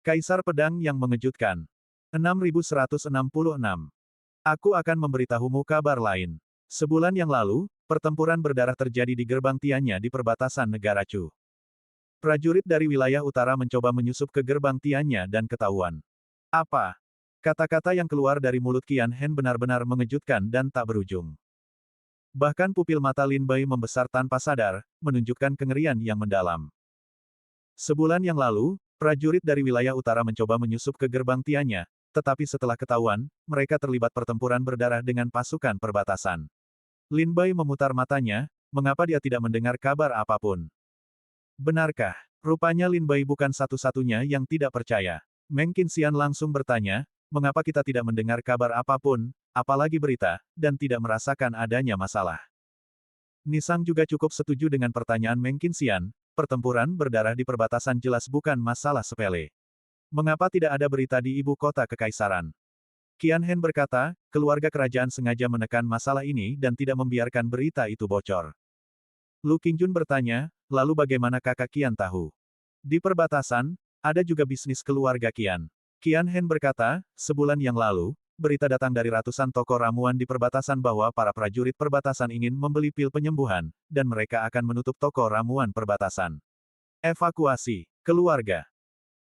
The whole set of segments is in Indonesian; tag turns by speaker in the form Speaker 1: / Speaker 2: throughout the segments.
Speaker 1: Kaisar Pedang yang mengejutkan. 6166. Aku akan memberitahumu kabar lain. Sebulan yang lalu, pertempuran berdarah terjadi di gerbang Tiannya di perbatasan negara Chu. Prajurit dari wilayah utara mencoba menyusup ke gerbang Tiannya dan ketahuan. Apa? Kata-kata yang keluar dari mulut Qian Hen benar-benar mengejutkan dan tak berujung. Bahkan pupil mata Lin Bai membesar tanpa sadar, menunjukkan kengerian yang mendalam. Sebulan yang lalu, prajurit dari wilayah utara mencoba menyusup ke gerbang Tiannya, tetapi setelah ketahuan, mereka terlibat pertempuran berdarah dengan pasukan perbatasan. Lin Bai memutar matanya, mengapa dia tidak mendengar kabar apapun? Benarkah? Rupanya Lin Bai bukan satu-satunya yang tidak percaya. Meng Qinxian langsung bertanya, mengapa kita tidak mendengar kabar apapun, apalagi berita, dan tidak merasakan adanya masalah. Nisang juga cukup setuju dengan pertanyaan Meng Qinxian, pertempuran berdarah di perbatasan jelas bukan masalah sepele. Mengapa tidak ada berita di ibu kota kekaisaran? Qian Hen berkata, keluarga kerajaan sengaja menekan masalah ini dan tidak membiarkan berita itu bocor. Lu Qingjun bertanya, lalu bagaimana kakak Qian tahu? Di perbatasan, ada juga bisnis keluarga Qian. Qian Hen berkata, sebulan yang lalu, berita datang dari ratusan toko ramuan di perbatasan bahwa para prajurit perbatasan ingin membeli pil penyembuhan, dan mereka akan menutup toko ramuan perbatasan. Evakuasi keluarga.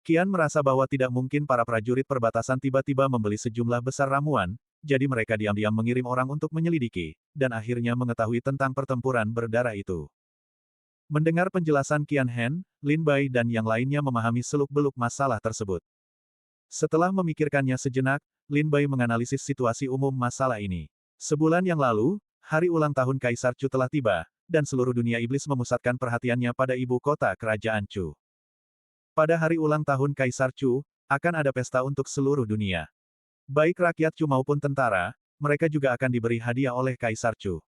Speaker 1: Qian merasa bahwa tidak mungkin para prajurit perbatasan tiba-tiba membeli sejumlah besar ramuan, jadi mereka diam-diam mengirim orang untuk menyelidiki, dan akhirnya mengetahui tentang pertempuran berdarah itu. Mendengar penjelasan Qian Hen, Lin Bai dan yang lainnya memahami seluk-beluk masalah tersebut. Setelah memikirkannya sejenak, Lin Bai menganalisis situasi umum masalah ini. Sebulan yang lalu, hari ulang tahun Kaisar Chu telah tiba, dan seluruh dunia iblis memusatkan perhatiannya pada ibu kota kerajaan Chu. Pada hari ulang tahun Kaisar Chu, akan ada pesta untuk seluruh dunia. Baik rakyat Chu maupun tentara, mereka juga akan diberi hadiah oleh Kaisar Chu.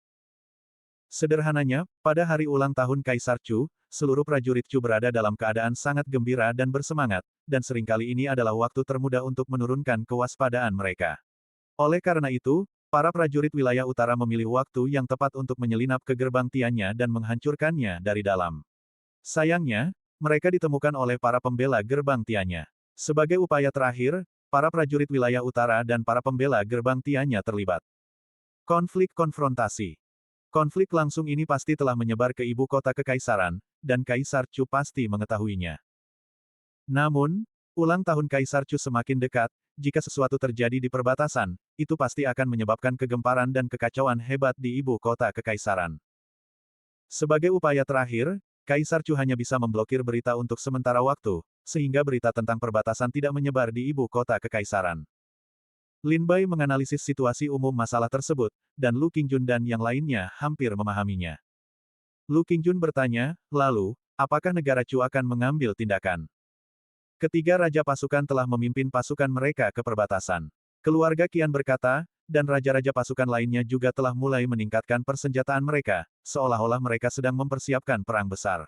Speaker 1: Sederhananya, pada hari ulang tahun Kaisar Chu, seluruh prajurit Chu berada dalam keadaan sangat gembira dan bersemangat, dan seringkali ini adalah waktu termudah untuk menurunkan kewaspadaan mereka. Oleh karena itu, para prajurit wilayah utara memilih waktu yang tepat untuk menyelinap ke gerbang Tiannya dan menghancurkannya dari dalam. Sayangnya, mereka ditemukan oleh para pembela gerbang Tiannya. Sebagai upaya terakhir, para prajurit wilayah utara dan para pembela gerbang Tiannya terlibat. Konflik konfrontasi. Konflik langsung ini pasti telah menyebar ke ibu kota kekaisaran, dan Kaisar Chu pasti mengetahuinya. Namun, ulang tahun Kaisar Chu semakin dekat, jika sesuatu terjadi di perbatasan, itu pasti akan menyebabkan kegemparan dan kekacauan hebat di ibu kota kekaisaran. Sebagai upaya terakhir, Kaisar Chu hanya bisa memblokir berita untuk sementara waktu, sehingga berita tentang perbatasan tidak menyebar di ibu kota kekaisaran. Lin Bai menganalisis situasi umum masalah tersebut, dan Lu Qingjun dan yang lainnya hampir memahaminya. Lu Qingjun bertanya, lalu, apakah negara Chu akan mengambil tindakan? Ketiga raja pasukan telah memimpin pasukan mereka ke perbatasan. Keluarga Qian berkata, dan raja-raja pasukan lainnya juga telah mulai meningkatkan persenjataan mereka, seolah-olah mereka sedang mempersiapkan perang besar.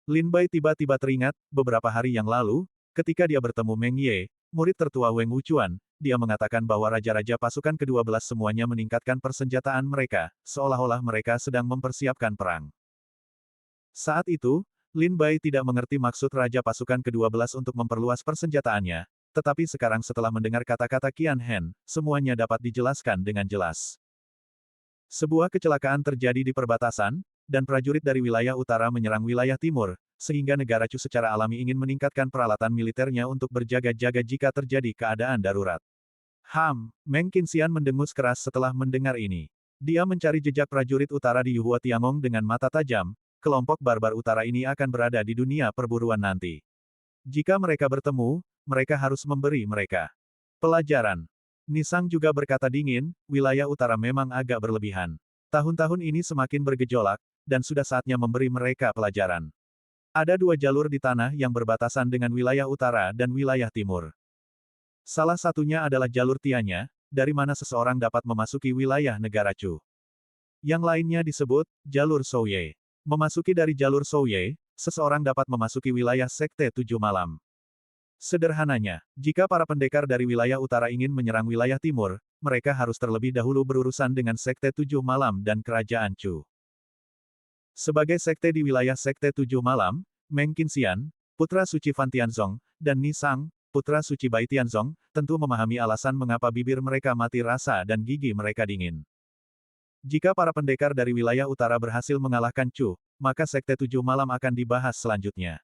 Speaker 1: Lin Bai tiba-tiba teringat, beberapa hari yang lalu, ketika dia bertemu Meng Ye, murid tertua Weng Wuchuan, dia mengatakan bahwa raja-raja pasukan ke-12 semuanya meningkatkan persenjataan mereka, seolah-olah mereka sedang mempersiapkan perang. Saat itu, Lin Bai tidak mengerti maksud raja pasukan ke-12 untuk memperluas persenjataannya, tetapi sekarang setelah mendengar kata-kata Qian Hen, semuanya dapat dijelaskan dengan jelas. Sebuah kecelakaan terjadi di perbatasan, dan prajurit dari wilayah utara menyerang wilayah timur, sehingga negara Chu secara alami ingin meningkatkan peralatan militernya untuk berjaga-jaga jika terjadi keadaan darurat. Meng Qinxian mendengus keras setelah mendengar ini. Dia mencari jejak prajurit utara di Yuhua Tiangong dengan mata tajam, kelompok barbar utara ini akan berada di dunia perburuan nanti. Jika mereka bertemu, mereka harus memberi mereka pelajaran. Nisang juga berkata dingin, wilayah utara memang agak berlebihan. Tahun-tahun ini semakin bergejolak, dan sudah saatnya memberi mereka pelajaran. Ada dua jalur di tanah yang berbatasan dengan wilayah utara dan wilayah timur. Salah satunya adalah jalur Tiannya, dari mana seseorang dapat memasuki wilayah negara Chu. Yang lainnya disebut, jalur Souye. Memasuki dari jalur Souye, seseorang dapat memasuki wilayah Sekte Tujuh Malam. Sederhananya, jika para pendekar dari wilayah utara ingin menyerang wilayah timur, mereka harus terlebih dahulu berurusan dengan Sekte Tujuh Malam dan Kerajaan Chu. Sebagai sekte di wilayah Sekte Tujuh Malam, Meng Qinxian, putra suci Fan Tianzong, dan Nisang, putra suci Bai Tianzong, tentu memahami alasan mengapa bibir mereka mati rasa dan gigi mereka dingin. Jika para pendekar dari wilayah utara berhasil mengalahkan Chu, maka Sekte Tujuh Malam akan dibahas selanjutnya.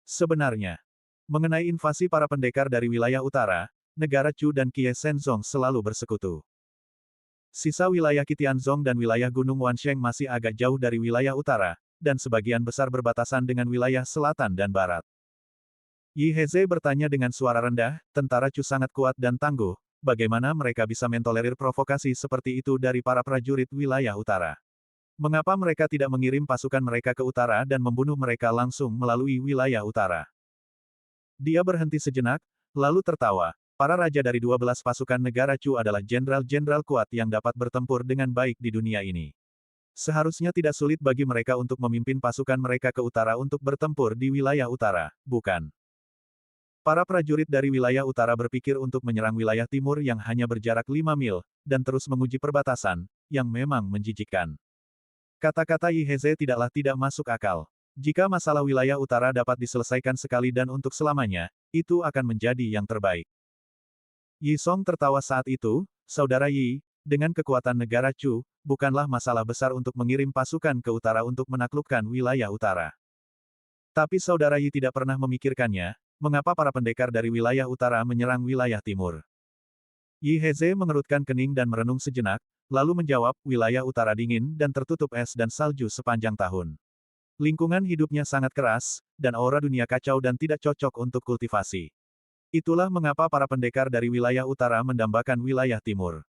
Speaker 1: Sebenarnya, mengenai invasi para pendekar dari wilayah utara, negara Chu dan Kie Shenzong selalu bersekutu. Sisa wilayah Qitianzong dan wilayah Gunung Wansheng masih agak jauh dari wilayah utara, dan sebagian besar berbatasan dengan wilayah selatan dan barat. Yi Heze bertanya dengan suara rendah, tentara Chu sangat kuat dan tangguh, bagaimana mereka bisa mentolerir provokasi seperti itu dari para prajurit wilayah utara? Mengapa mereka tidak mengirim pasukan mereka ke utara dan membunuh mereka langsung melalui wilayah utara? Dia berhenti sejenak, lalu tertawa. Para raja dari 12 pasukan negara Chu adalah jenderal-jenderal kuat yang dapat bertempur dengan baik di dunia ini. Seharusnya tidak sulit bagi mereka untuk memimpin pasukan mereka ke utara untuk bertempur di wilayah utara, bukan? Para prajurit dari wilayah utara berpikir untuk menyerang wilayah timur yang hanya berjarak 5 mil, dan terus menguji perbatasan, yang memang menjijikkan. Kata-kata Yi Heze tidaklah tidak masuk akal. Jika masalah wilayah utara dapat diselesaikan sekali dan untuk selamanya, itu akan menjadi yang terbaik. Yi Song tertawa saat itu, saudara Yi, dengan kekuatan negara Chu, bukanlah masalah besar untuk mengirim pasukan ke utara untuk menaklukkan wilayah utara. Tapi saudara Yi tidak pernah memikirkannya, mengapa para pendekar dari wilayah utara menyerang wilayah timur. Yi Heze mengerutkan kening dan merenung sejenak, lalu menjawab, wilayah utara dingin dan tertutup es dan salju sepanjang tahun. Lingkungan hidupnya sangat keras, dan aura dunia kacau dan tidak cocok untuk kultivasi. Itulah mengapa para pendekar dari wilayah utara mendambakan wilayah timur.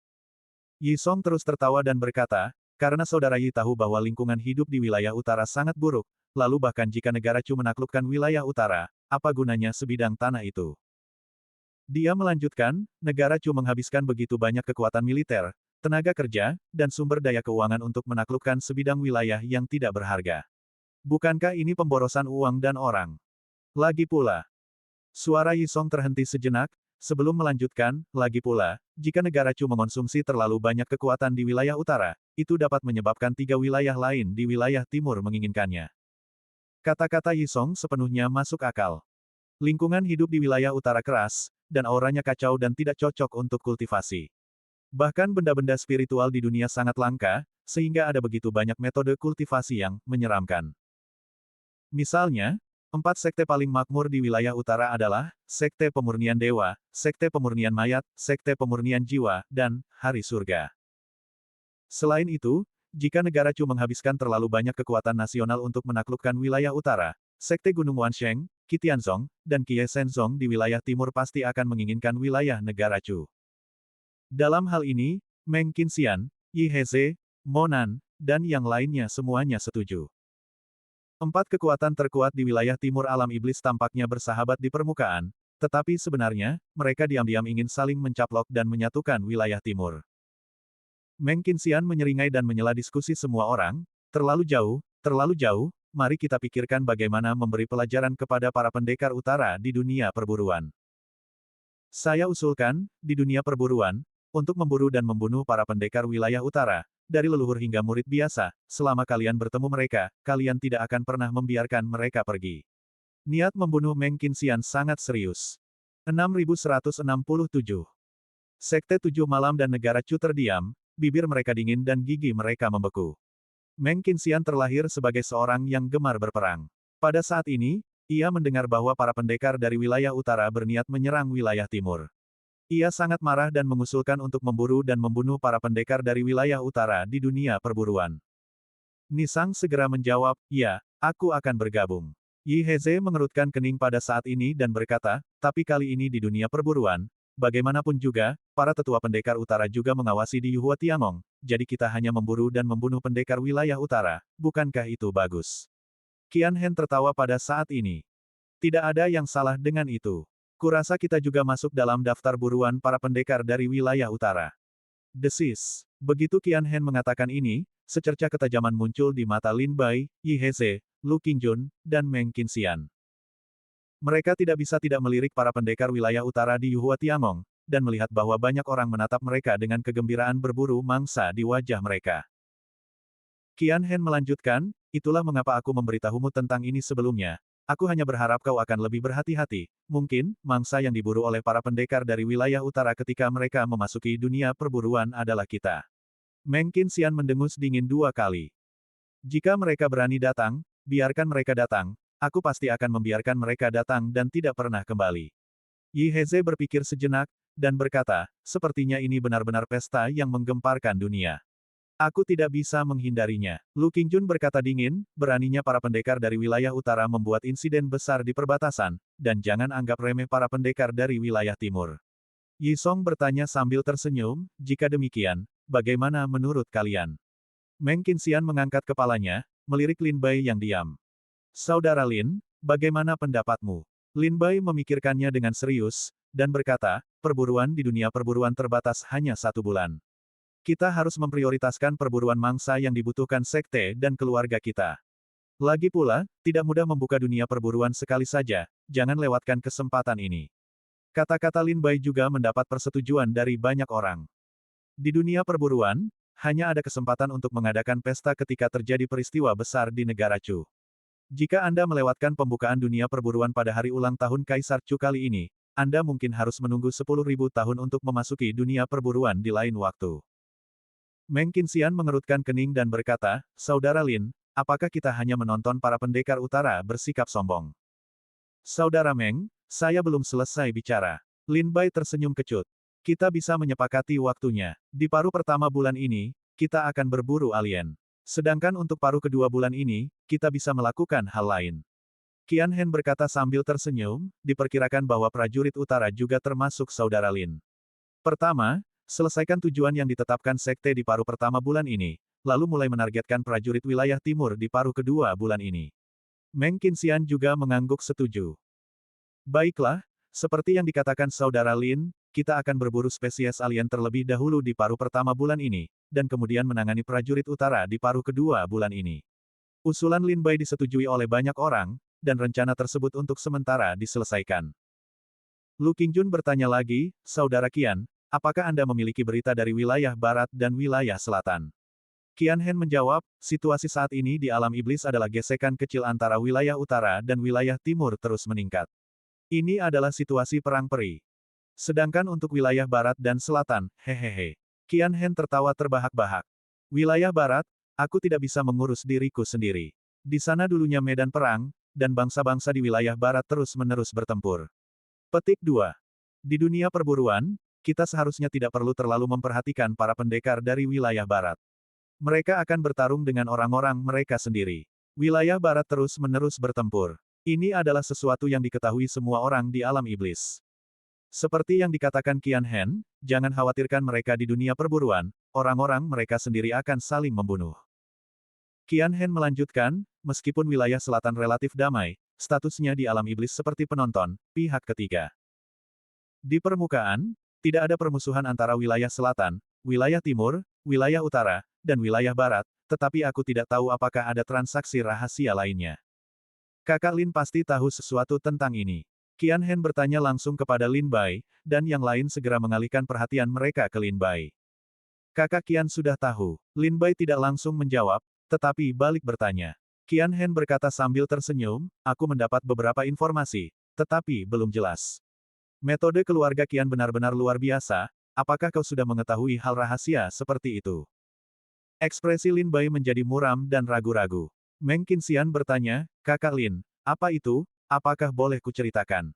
Speaker 1: Yi Song terus tertawa dan berkata, karena saudara Yi tahu bahwa lingkungan hidup di wilayah utara sangat buruk, lalu bahkan jika negara Chu menaklukkan wilayah utara, apa gunanya sebidang tanah itu? Dia melanjutkan, negara Chu menghabiskan begitu banyak kekuatan militer, tenaga kerja, dan sumber daya keuangan untuk menaklukkan sebidang wilayah yang tidak berharga. Bukankah ini pemborosan uang dan orang? Lagi pula, suara Yi Song terhenti sejenak, sebelum melanjutkan, lagi pula, jika negara Chu mengonsumsi terlalu banyak kekuatan di wilayah utara, itu dapat menyebabkan 3 wilayah lain di wilayah timur menginginkannya. Kata-kata Yi Song sepenuhnya masuk akal. Lingkungan hidup di wilayah utara keras, dan auranya kacau dan tidak cocok untuk kultivasi. Bahkan benda-benda spiritual di dunia sangat langka, sehingga ada begitu banyak metode kultivasi yang menyeramkan. Misalnya, 4 sekte paling makmur di wilayah utara adalah, Sekte Pemurnian Dewa, Sekte Pemurnian Mayat, Sekte Pemurnian Jiwa, dan Hari Surga. Selain itu, jika negara Chu menghabiskan terlalu banyak kekuatan nasional untuk menaklukkan wilayah utara, Sekte Gunung Wansheng, Qitianzong, dan Kie Shenzong di wilayah timur pasti akan menginginkan wilayah negara Chu. Dalam hal ini, Meng Qinxian, Yi Heze, Monan, dan yang lainnya semuanya setuju. 4 kekuatan terkuat di wilayah timur alam iblis tampaknya bersahabat di permukaan, tetapi sebenarnya, mereka diam-diam ingin saling mencaplok dan menyatukan wilayah timur. Meng Qinxian menyeringai dan menyela diskusi semua orang, terlalu jauh, mari kita pikirkan bagaimana memberi pelajaran kepada para pendekar utara di dunia perburuan. Saya usulkan, di dunia perburuan, untuk memburu dan membunuh para pendekar wilayah utara, dari leluhur hingga murid biasa, selama kalian bertemu mereka, kalian tidak akan pernah membiarkan mereka pergi. Niat membunuh Meng Qinxian sangat serius. 6167. Sekte Tujuh Malam dan negara Chu terdiam, bibir mereka dingin dan gigi mereka membeku. Meng Qinxian terlahir sebagai seorang yang gemar berperang. Pada saat ini, ia mendengar bahwa para pendekar dari wilayah utara berniat menyerang wilayah timur. Ia sangat marah dan mengusulkan untuk memburu dan membunuh para pendekar dari wilayah utara di dunia perburuan. Nisang segera menjawab, ya, aku akan bergabung. Yi Heze mengerutkan kening pada saat ini dan berkata, tapi kali ini di dunia perburuan, bagaimanapun juga, para tetua pendekar utara juga mengawasi di Yuhua Tiangong, jadi kita hanya memburu dan membunuh pendekar wilayah utara, bukankah itu bagus? Qian Hen tertawa pada saat ini. Tidak ada yang salah dengan itu. Kurasa kita juga masuk dalam daftar buruan para pendekar dari wilayah utara. Desis. Begitu Qian Hen mengatakan ini, secercah ketajaman muncul di mata Lin Bai, Yi Heze, Lu Qingjun, dan Meng Qinxian. Mereka tidak bisa tidak melirik para pendekar wilayah utara di Yuhua Tiangong, dan melihat bahwa banyak orang menatap mereka dengan kegembiraan berburu mangsa di wajah mereka. Qian Hen melanjutkan, itulah mengapa aku memberitahumu tentang ini sebelumnya, Aku hanya berharap kau akan lebih berhati-hati. Mungkin, mangsa yang diburu oleh para pendekar dari wilayah utara ketika mereka memasuki dunia perburuan adalah kita. Meng Qinxian mendengus dingin 2 kali. Jika mereka berani datang, biarkan mereka datang. Aku pasti akan membiarkan mereka datang dan tidak pernah kembali. Yi Heze berpikir sejenak, dan berkata, sepertinya ini benar-benar pesta yang menggemparkan dunia. Aku tidak bisa menghindarinya. Lu Qingjun berkata dingin, beraninya para pendekar dari wilayah utara membuat insiden besar di perbatasan, dan jangan anggap remeh para pendekar dari wilayah timur. Yi Song bertanya sambil tersenyum, jika demikian, bagaimana menurut kalian? Meng Qinxian mengangkat kepalanya, melirik Lin Bai yang diam. Saudara Lin, bagaimana pendapatmu? Lin Bai memikirkannya dengan serius, dan berkata, perburuan di dunia perburuan terbatas hanya 1 bulan. Kita harus memprioritaskan perburuan mangsa yang dibutuhkan sekte dan keluarga kita. Lagi pula, tidak mudah membuka dunia perburuan sekali saja, jangan lewatkan kesempatan ini. Kata-kata Lin Bai juga mendapat persetujuan dari banyak orang. Di dunia perburuan, hanya ada kesempatan untuk mengadakan pesta ketika terjadi peristiwa besar di negara Chu. Jika Anda melewatkan pembukaan dunia perburuan pada hari ulang tahun Kaisar Chu kali ini, Anda mungkin harus menunggu 10.000 tahun untuk memasuki dunia perburuan di lain waktu. Meng Qinxian mengerutkan kening dan berkata, Saudara Lin, apakah kita hanya menonton para pendekar utara bersikap sombong? Saudara Meng, saya belum selesai bicara. Lin Bai tersenyum kecut. Kita bisa menyepakati waktunya. Di paruh pertama bulan ini, kita akan berburu alien. Sedangkan untuk paruh kedua bulan ini, kita bisa melakukan hal lain. Qian Hen berkata sambil tersenyum, diperkirakan bahwa prajurit utara juga termasuk saudara Lin. Pertama, selesaikan tujuan yang ditetapkan sekte di paruh pertama bulan ini, lalu mulai menargetkan prajurit wilayah timur di paruh kedua bulan ini. Meng Qinxian juga mengangguk setuju. Baiklah, seperti yang dikatakan saudara Lin, kita akan berburu spesies alien terlebih dahulu di paruh pertama bulan ini, dan kemudian menangani prajurit utara di paruh kedua bulan ini. Usulan Lin Bai disetujui oleh banyak orang, dan rencana tersebut untuk sementara diselesaikan. Lu Qingjun bertanya lagi, Saudara Qian, apakah Anda memiliki berita dari wilayah barat dan wilayah selatan? Qian Hen menjawab, situasi saat ini di alam iblis adalah gesekan kecil antara wilayah utara dan wilayah timur terus meningkat. Ini adalah situasi perang peri. Sedangkan untuk wilayah barat dan selatan, hehehe. Qian Hen tertawa terbahak-bahak. Wilayah barat, aku tidak bisa mengurus diriku sendiri. Di sana dulunya medan perang, dan bangsa-bangsa di wilayah barat terus-menerus bertempur. Petik 2. Di dunia perburuan, kita seharusnya tidak perlu terlalu memperhatikan para pendekar dari wilayah barat. Mereka akan bertarung dengan orang-orang mereka sendiri. Wilayah barat terus-menerus bertempur. Ini adalah sesuatu yang diketahui semua orang di alam iblis. Seperti yang dikatakan Qian Hen, jangan khawatirkan mereka di dunia perburuan, orang-orang mereka sendiri akan saling membunuh. Qian Hen melanjutkan, meskipun wilayah selatan relatif damai, statusnya di alam iblis seperti penonton, pihak ketiga. Di permukaan, tidak ada permusuhan antara wilayah selatan, wilayah timur, wilayah utara, dan wilayah barat, tetapi aku tidak tahu apakah ada transaksi rahasia lainnya. Kakak Lin pasti tahu sesuatu tentang ini. Qian Hen bertanya langsung kepada Lin Bai, dan yang lain segera mengalihkan perhatian mereka ke Lin Bai. Kakak Qian sudah tahu. Lin Bai tidak langsung menjawab, tetapi balik bertanya. Qian Hen berkata sambil tersenyum, aku mendapat beberapa informasi, tetapi belum jelas. Metode keluarga Qian benar-benar luar biasa, apakah kau sudah mengetahui hal rahasia seperti itu? Ekspresi Lin Bai menjadi muram dan ragu-ragu. Meng Qinxian bertanya, Kakak Lin, apa itu? Apakah boleh kuceritakan?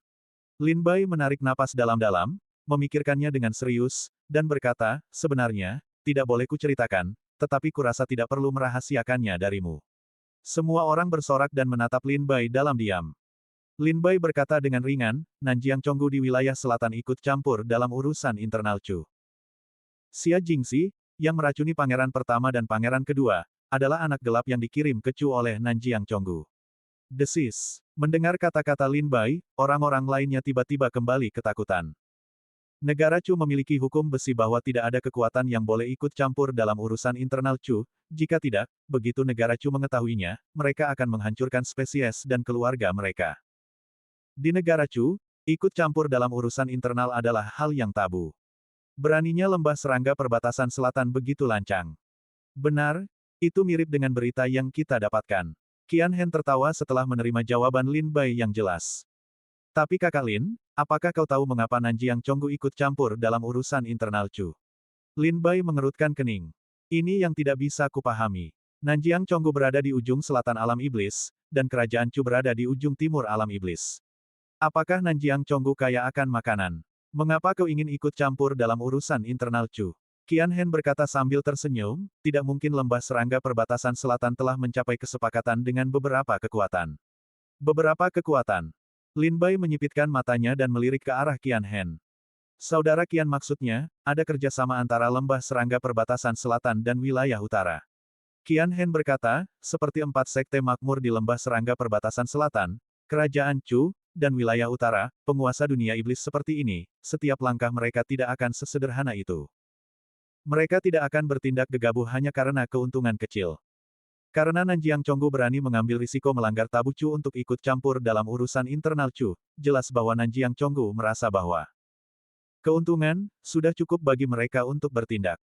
Speaker 1: Lin Bai menarik napas dalam-dalam, memikirkannya dengan serius, dan berkata, sebenarnya, tidak boleh kuceritakan, tetapi kurasa tidak perlu merahasiakannya darimu. Semua orang bersorak dan menatap Lin Bai dalam diam. Lin Bai berkata dengan ringan, Nanjiang Chonggu di wilayah selatan ikut campur dalam urusan internal Chu. Xia Jingxi, yang meracuni pangeran pertama dan pangeran kedua, adalah anak gelap yang dikirim ke Chu oleh Nanjiang Chonggu. Desis. Mendengar kata-kata Lin Bai, orang-orang lainnya tiba-tiba kembali ketakutan. Negara Chu memiliki hukum besi bahwa tidak ada kekuatan yang boleh ikut campur dalam urusan internal Chu, jika tidak, begitu negara Chu mengetahuinya, mereka akan menghancurkan spesies dan keluarga mereka. Di negara Chu, ikut campur dalam urusan internal adalah hal yang tabu. Beraninya lembah serangga perbatasan selatan begitu lancang. Benar, itu mirip dengan berita yang kita dapatkan. Qian Hen tertawa setelah menerima jawaban Lin Bai yang jelas. Tapi kakak Lin, apakah kau tahu mengapa Nanjiang Chonggu ikut campur dalam urusan internal Chu? Lin Bai mengerutkan kening. Ini yang tidak bisa kupahami. Nanjiang Chonggu berada di ujung selatan alam iblis, dan kerajaan Chu berada di ujung timur alam iblis. Apakah Nanjiang Chonggu kaya akan makanan? Mengapa kau ingin ikut campur dalam urusan internal Chu? Qian Hen berkata sambil tersenyum, tidak mungkin lembah serangga perbatasan selatan telah mencapai kesepakatan dengan beberapa kekuatan. Beberapa kekuatan. Lin Bai menyipitkan matanya dan melirik ke arah Qian Hen. Saudara Qian maksudnya, ada kerjasama antara lembah serangga perbatasan selatan dan wilayah utara. Qian Hen berkata, seperti 4 sekte makmur di lembah serangga perbatasan selatan, kerajaan Chu, dan wilayah utara, penguasa dunia iblis seperti ini, setiap langkah mereka tidak akan sesederhana itu. Mereka tidak akan bertindak gegabah hanya karena keuntungan kecil. Karena Nanjiang Chonggu berani mengambil risiko melanggar tabu Chu untuk ikut campur dalam urusan internal Chu, jelas bahwa Nanjiang Chonggu merasa bahwa keuntungan sudah cukup bagi mereka untuk bertindak.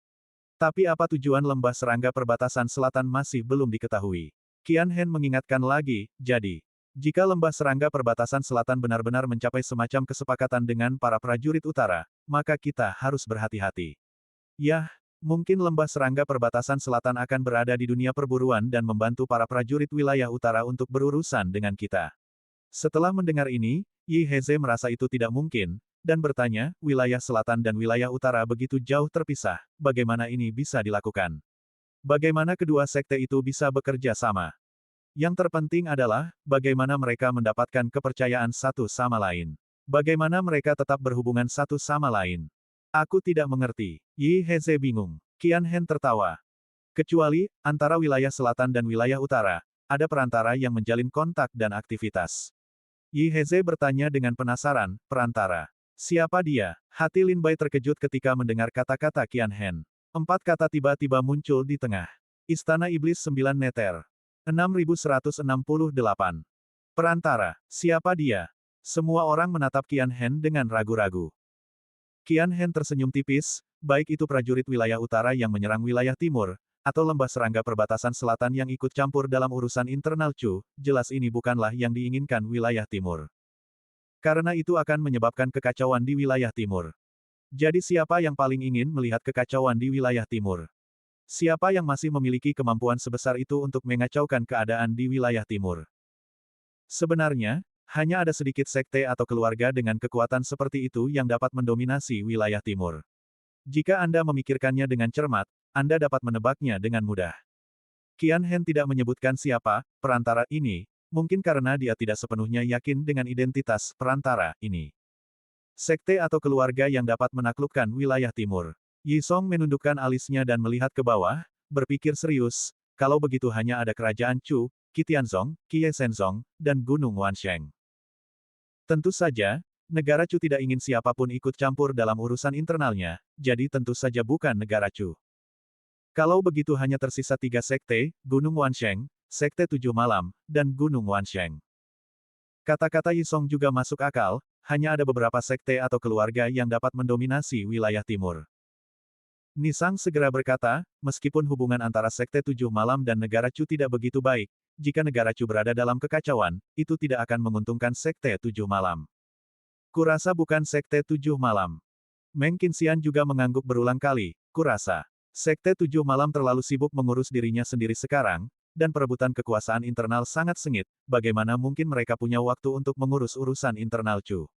Speaker 1: Tapi apa tujuan lembah serangga perbatasan selatan masih belum diketahui. Qian Hen mengingatkan lagi, jadi, jika lembah serangga perbatasan selatan benar-benar mencapai semacam kesepakatan dengan para prajurit utara, maka kita harus berhati-hati. Yah, mungkin lembah serangga perbatasan selatan akan berada di dunia perburuan dan membantu para prajurit wilayah utara untuk berurusan dengan kita. Setelah mendengar ini, Yi Heze merasa itu tidak mungkin, dan bertanya, wilayah selatan dan wilayah utara begitu jauh terpisah, bagaimana ini bisa dilakukan? Bagaimana kedua sekte itu bisa bekerja sama? Yang terpenting adalah, bagaimana mereka mendapatkan kepercayaan satu sama lain. Bagaimana mereka tetap berhubungan satu sama lain. Aku tidak mengerti. Yi Heze bingung. Qian Hen tertawa. Kecuali, antara wilayah selatan dan wilayah utara, ada perantara yang menjalin kontak dan aktivitas. Yi Heze bertanya dengan penasaran, perantara. Siapa dia? Hati Lin Bai terkejut ketika mendengar kata-kata Qian Hen. 4 kata tiba-tiba muncul di tengah. Istana Iblis 9 meter. 6168. Perantara. Siapa dia? Semua orang menatap Qian Hen dengan ragu-ragu. Qian Hen tersenyum tipis, baik itu prajurit wilayah utara yang menyerang wilayah timur, atau lembah serangga perbatasan selatan yang ikut campur dalam urusan internal Chu, jelas ini bukanlah yang diinginkan wilayah timur. Karena itu akan menyebabkan kekacauan di wilayah timur. Jadi siapa yang paling ingin melihat kekacauan di wilayah timur? Siapa yang masih memiliki kemampuan sebesar itu untuk mengacaukan keadaan di wilayah timur? Sebenarnya, hanya ada sedikit sekte atau keluarga dengan kekuatan seperti itu yang dapat mendominasi wilayah timur. Jika Anda memikirkannya dengan cermat, Anda dapat menebaknya dengan mudah. Qian Hen tidak menyebutkan siapa perantara ini, mungkin karena dia tidak sepenuhnya yakin dengan identitas perantara ini. Sekte atau keluarga yang dapat menaklukkan wilayah timur. Yi Song menundukkan alisnya dan melihat ke bawah, berpikir serius, kalau begitu hanya ada kerajaan Chu, Qitianzong, Qie Shenzong, dan Gunung Wansheng. Tentu saja, negara Chu tidak ingin siapapun ikut campur dalam urusan internalnya, jadi tentu saja bukan negara Chu. Kalau begitu hanya tersisa 3 sekte, Gunung Wansheng, Sekte Tujuh Malam, dan Gunung Wansheng. Kata-kata Yi Song juga masuk akal, hanya ada beberapa sekte atau keluarga yang dapat mendominasi wilayah timur. Nisang segera berkata, meskipun hubungan antara Sekte Tujuh Malam dan negara Chu tidak begitu baik, jika negara Chu berada dalam kekacauan, itu tidak akan menguntungkan Sekte Tujuh Malam. Kurasa bukan Sekte Tujuh Malam. Meng Qinxian juga mengangguk berulang kali, kurasa. Sekte Tujuh Malam terlalu sibuk mengurus dirinya sendiri sekarang, dan perebutan kekuasaan internal sangat sengit, bagaimana mungkin mereka punya waktu untuk mengurus urusan internal Chu.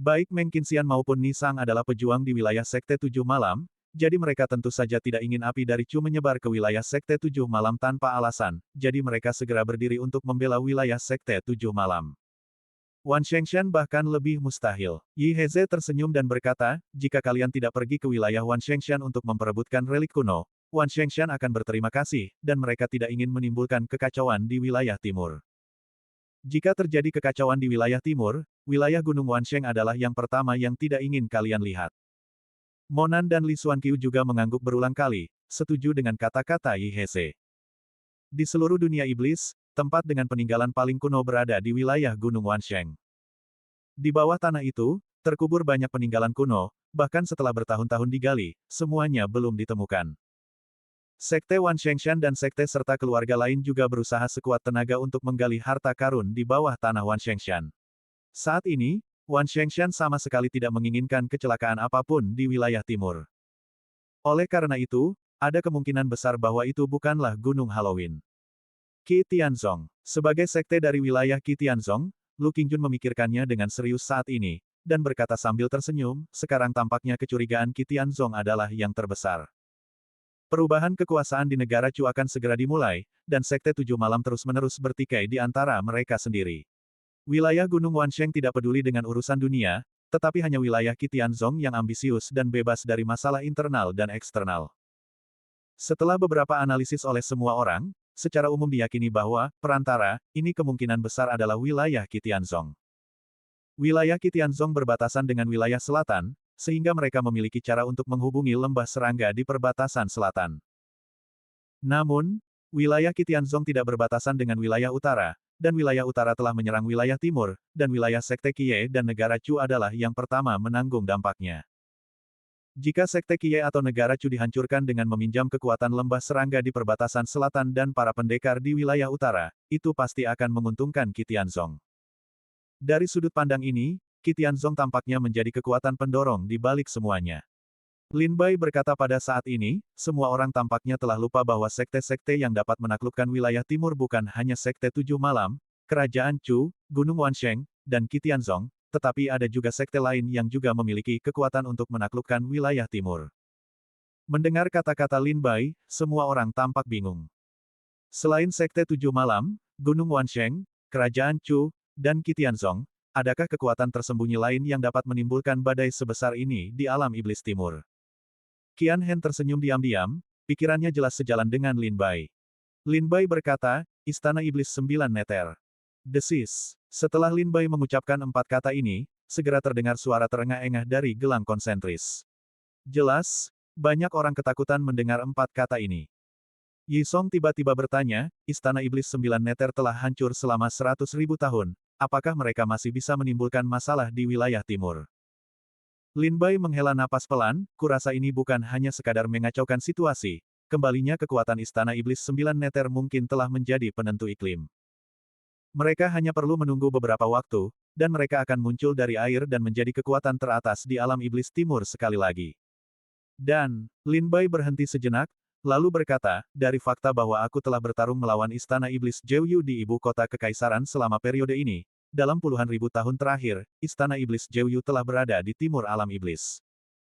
Speaker 1: Baik Meng Qinxian maupun Nisang adalah pejuang di wilayah Sekte Tujuh Malam, jadi mereka tentu saja tidak ingin api dari Chu menyebar ke wilayah Sekte Tujuh Malam tanpa alasan, jadi mereka segera berdiri untuk membela wilayah Sekte Tujuh Malam. Wan Shengshan bahkan lebih mustahil. Yi Heze tersenyum dan berkata, jika kalian tidak pergi ke wilayah Wan Shengshan untuk memperebutkan relik kuno, Wan Shengshan akan berterima kasih, dan mereka tidak ingin menimbulkan kekacauan di wilayah timur. Jika terjadi kekacauan di wilayah timur, wilayah Gunung Wansheng adalah yang pertama yang tidak ingin kalian lihat. Monan dan Li Xuanqiu juga mengangguk berulang kali, setuju dengan kata-kata Yi Heze. Di seluruh dunia iblis, tempat dengan peninggalan paling kuno berada di wilayah Gunung Wansheng. Di bawah tanah itu, terkubur banyak peninggalan kuno, bahkan setelah bertahun-tahun digali, semuanya belum ditemukan. Sekte Wan Shengshan dan sekte serta keluarga lain juga berusaha sekuat tenaga untuk menggali harta karun di bawah tanah Wan Shengshan. Saat ini, Wan Shengshan sama sekali tidak menginginkan kecelakaan apapun di wilayah timur. Oleh karena itu, ada kemungkinan besar bahwa itu bukanlah Gunung Halloween. Qi Tianzong. Sebagai sekte dari wilayah Qi Tianzong, Lu Qingjun memikirkannya dengan serius saat ini, dan berkata sambil tersenyum, sekarang tampaknya kecurigaan Qi Tianzong adalah yang terbesar. Perubahan kekuasaan di negara Chu akan segera dimulai, dan Sekte Tujuh Malam terus-menerus bertikai di antara mereka sendiri. Wilayah Gunung Wansheng tidak peduli dengan urusan dunia, tetapi hanya wilayah Qi Tianzong yang ambisius dan bebas dari masalah internal dan eksternal. Setelah beberapa analisis oleh semua orang, secara umum diyakini bahwa, perantara, ini kemungkinan besar adalah wilayah Qi Tianzong. Wilayah Qi Tianzong berbatasan dengan wilayah selatan, sehingga mereka memiliki cara untuk menghubungi lembah serangga di perbatasan selatan. Namun, wilayah Qi Tianzong tidak berbatasan dengan wilayah utara, dan wilayah utara telah menyerang wilayah timur, dan wilayah Sekte Qiye dan negara Chu adalah yang pertama menanggung dampaknya. Jika Sekte Qiye atau negara Chu dihancurkan dengan meminjam kekuatan lembah serangga di perbatasan selatan dan para pendekar di wilayah utara, itu pasti akan menguntungkan Qi Tianzong. Dari sudut pandang ini, Qi Tianzong tampaknya menjadi kekuatan pendorong di balik semuanya. Lin Bai berkata pada saat ini, semua orang tampaknya telah lupa bahwa sekte-sekte yang dapat menaklukkan wilayah timur bukan hanya Sekte Tujuh Malam, Kerajaan Chu, Gunung Wansheng, dan Qi Tianzong, tetapi ada juga sekte lain yang juga memiliki kekuatan untuk menaklukkan wilayah timur. Mendengar kata-kata Lin Bai, semua orang tampak bingung. Selain Sekte Tujuh Malam, Gunung Wansheng, Kerajaan Chu, dan Qi Tianzong, adakah kekuatan tersembunyi lain yang dapat menimbulkan badai sebesar ini di alam iblis timur? Qian Hen tersenyum diam-diam, pikirannya jelas sejalan dengan Lin Bai. Lin Bai berkata, Istana Iblis Sembilan Neter. Desis. Setelah Lin Bai mengucapkan empat kata ini, segera terdengar suara terengah-engah dari gelang konsentris. Jelas, banyak orang ketakutan mendengar empat kata ini. Yi Song tiba-tiba bertanya, Istana Iblis Sembilan Neter telah hancur selama 100.000 tahun, apakah mereka masih bisa menimbulkan masalah di wilayah timur? Lin Bai menghela napas pelan, kurasa ini bukan hanya sekadar mengacaukan situasi, kembalinya kekuatan Istana Iblis Sembilan Neter mungkin telah menjadi penentu iklim. Mereka hanya perlu menunggu beberapa waktu, dan mereka akan muncul dari air dan menjadi kekuatan teratas di alam iblis timur sekali lagi. Dan, Lin Bai berhenti sejenak, lalu berkata, dari fakta bahwa aku telah bertarung melawan Istana Iblis Jeoyu di ibu kota kekaisaran selama periode ini, dalam puluhan ribu tahun terakhir, Istana Iblis Jeoyu telah berada di timur alam iblis.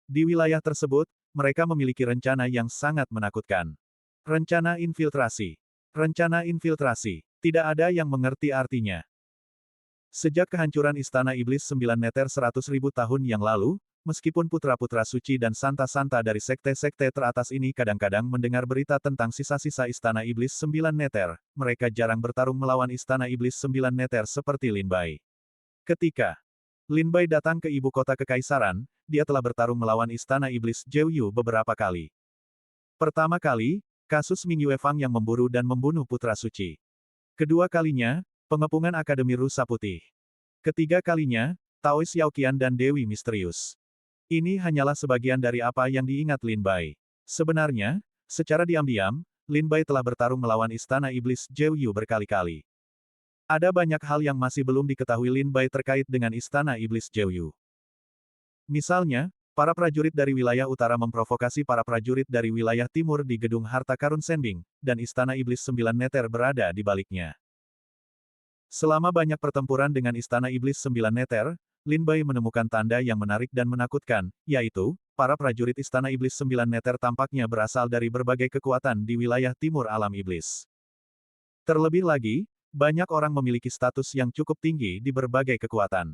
Speaker 1: Di wilayah tersebut, mereka memiliki rencana yang sangat menakutkan. Rencana infiltrasi. Rencana infiltrasi. Tidak ada yang mengerti artinya. Sejak kehancuran Istana Iblis Sembilan Neter 100.000 tahun yang lalu, meskipun putra-putra suci dan santa-santa dari sekte-sekte teratas ini kadang-kadang mendengar berita tentang sisa-sisa Istana Iblis Sembilan Neter, mereka jarang bertarung melawan Istana Iblis Sembilan Neter seperti Lin Bai. Ketika Lin Bai datang ke ibu kota kekaisaran, dia telah bertarung melawan Istana Iblis Jeoyu beberapa kali. Pertama kali, kasus Ming Yue Fang yang memburu dan membunuh putra suci. Kedua kalinya, pengepungan Akademi Rusa Putih. Ketiga kalinya, Tao Xiaoqian dan Dewi Misterius. Ini hanyalah sebagian dari apa yang diingat Lin Bai. Sebenarnya, secara diam-diam, Lin Bai telah bertarung melawan Istana Iblis Jeoyu berkali-kali. Ada banyak hal yang masih belum diketahui Lin Bai terkait dengan Istana Iblis Jeoyu. Misalnya, para prajurit dari wilayah utara memprovokasi para prajurit dari wilayah timur di Gedung Harta Karun Senbing, dan Istana Iblis Sembilan Neter berada di baliknya. Selama banyak pertempuran dengan Istana Iblis Sembilan Neter, Lin Bai menemukan tanda yang menarik dan menakutkan, yaitu, para prajurit Istana Iblis Sembilan Neter tampaknya berasal dari berbagai kekuatan di wilayah timur alam iblis. Terlebih lagi, banyak orang memiliki status yang cukup tinggi di berbagai kekuatan.